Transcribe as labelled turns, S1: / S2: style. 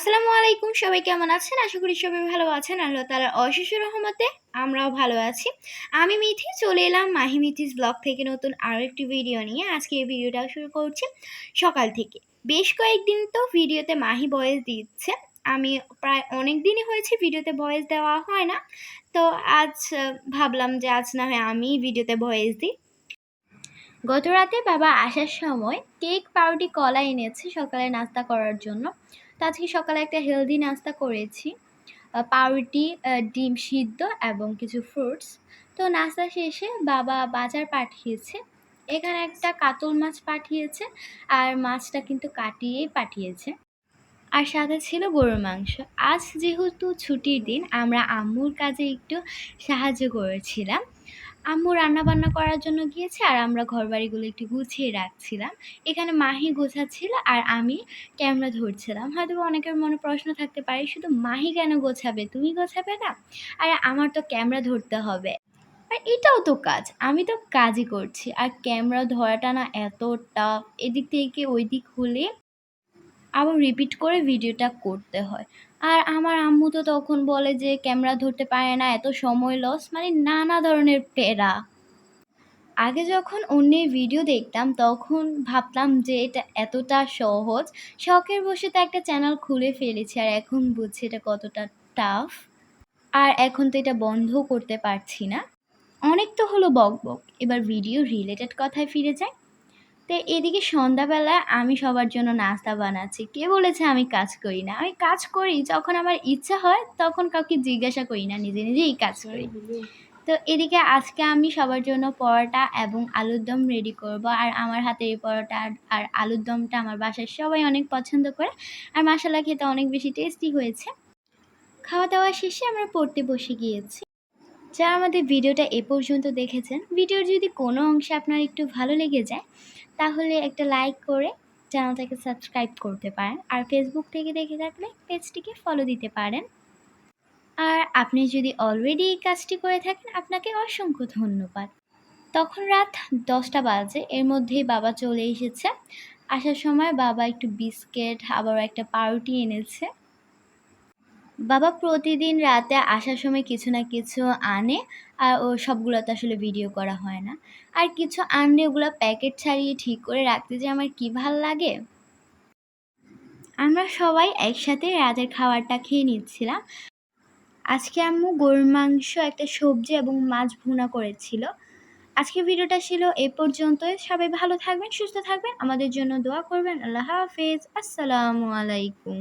S1: আসসালামু আলাইকুম, সবাই কেমন আছেন? আশা করি সবাই ভালো আছেন। আল্লাহ তাআলার অশেষ রহমতে আমরাও ভালো আছি। আমি মিথি চলে এলাম মাহি মিথিস ব্লগ থেকে নতুন আরও একটি ভিডিও নিয়ে। আজকে এই ভিডিওটা শুরু করছি সকাল থেকে। বেশ কয়েকদিন তো ভিডিওতে মাহি ভয়েস দিচ্ছে। আমি প্রায় অনেক দিনই হয়েছে ভিডিওতে ভয়েস দেওয়া হয় না। তো আজ ভাবলাম যে আজ না হয় আমি ভিডিওতে ভয়েস দিই। গত রাতে বাবা আসার সময় কেক, পাউরুটি, কলা এনেছে সকালে নাস্তা করার জন্য। তো আজকে সকালে একটা হেলদি নাস্তা করেছি, পাউরুটি, ডিম সিদ্ধ এবং কিছু ফ্রুটস। তো নাস্তা শেষে বাবা বাজার পাঠিয়েছে। এখানে একটা কাতল মাছ পাঠিয়েছে, আর মাছটা কিন্তু কাটিয়েই পাঠিয়েছে। আর সাথে ছিল গরুর মাংস। আজ যেহেতু ছুটির দিন, আমরা আম্মুর কাজে একটু সাহায্য করেছিলাম। আম্মু রান্নাবান্না করার জন্য গিয়েছে, আর আমরা ঘরবাড়িগুলো একটু গুছিয়ে রাখছিলাম। এখানে মাহি গোছাচ্ছিল আর আমি ক্যামেরা ধরছিলাম। হয়তো অনেকের মনে প্রশ্ন থাকতে পারে, শুধু মাহি কেন গোছাবে, তুমি গোছাবে না? আর আমার তো ক্যামেরা ধরতে হবে, আর এটাও তো কাজ, আমি তো কাজই করছি। আর ক্যামেরা ধরাটা না এত টাফ, এদিক থেকে ওই দিক হলে আবার রিপিট করে ভিডিওটা করতে হয়। আর আমার আম্মু তো তখন বলে যে ক্যামেরা ধরতে পারে না, এত সময় লস, মানে নানা ধরনের প্যারা। আগে যখন অন্যের ভিডিও দেখতাম তখন ভাবতাম যে এটা এতটা সহজ, শখের বসে তো একটা চ্যানেল খুলে ফেলেছি, আর এখন বুঝছি এটা কতটা টাফ। আর এখন তো এটা বন্ধও করতে পারছি না। অনেক তো হলো বকবক, এবার ভিডিও রিলেটেড কথায় ফিরে যাই। তো এদিকে সন্ধ্যাবেলা আমি সবার জন্য নাস্তা বানাচ্ছি। কে বলেছে আমি কাজ করি না? আমি কাজ করি, যখন আমার ইচ্ছা হয় তখন কাউকে জিজ্ঞাসা করি না, নিজে নিজেই কাজ করি। তো এদিকে আজকে আমি সবার জন্য পরোটা এবং আলুর দম রেডি করব। আর আমার হাতের এই পরোটা আর আলুর দমটা আমার বাসায় সবাই অনেক পছন্দ করে, আর মাশাআল্লাহ খেতে অনেক বেশি টেস্টি হয়েছে। খাওয়া দাওয়া শেষে আমরা পড়তে বসে গিয়েছি। যারা আমাদের ভিডিওটা এ পর্যন্ত দেখেছেন, ভিডিওর যদি কোনো অংশে আপনার একটু ভালো লেগে যায় তাহলে একটা লাইক করে চ্যানেলটাকে সাবস্ক্রাইব করতে পারেন। আর ফেসবুক থেকে দেখে থাকলে পেজটিকে ফলো দিতে পারেন। আর আপনি যদি অলরেডি এই কাজটি করে থাকেন, আপনাকে অসংখ্য ধন্যবাদ। তখন রাত 10টা বাজে, এর মধ্যেই বাবা চলে এসেছে। আসার সময় বাবা একটু বিস্কিট আবার একটা পাউরুটি এনেছে। বাবা প্রতিদিন রাতে আসার সময় কিছু না কিছু আনে, আর ও সবগুলো তো আসলে ভিডিও করা হয় না। আর কিছু আনলে ওগুলো প্যাকেট ছাড়িয়ে ঠিক করে রাখতে যে আমার কী ভাল লাগে। আমরা সবাই একসাথে রাতের খাবারটা খেয়ে নিচ্ছিলাম। আজকে আম্মু গরুর মাংস, একটা সবজি এবং মাছ ভুনা করেছিল। আজকে ভিডিওটা ছিল এ পর্যন্তই। সবাই ভালো থাকবেন, সুস্থ থাকবেন, আমাদের জন্য দোয়া করবেন। আল্লাহ হাফেজ, আসসালামু আলাইকুম।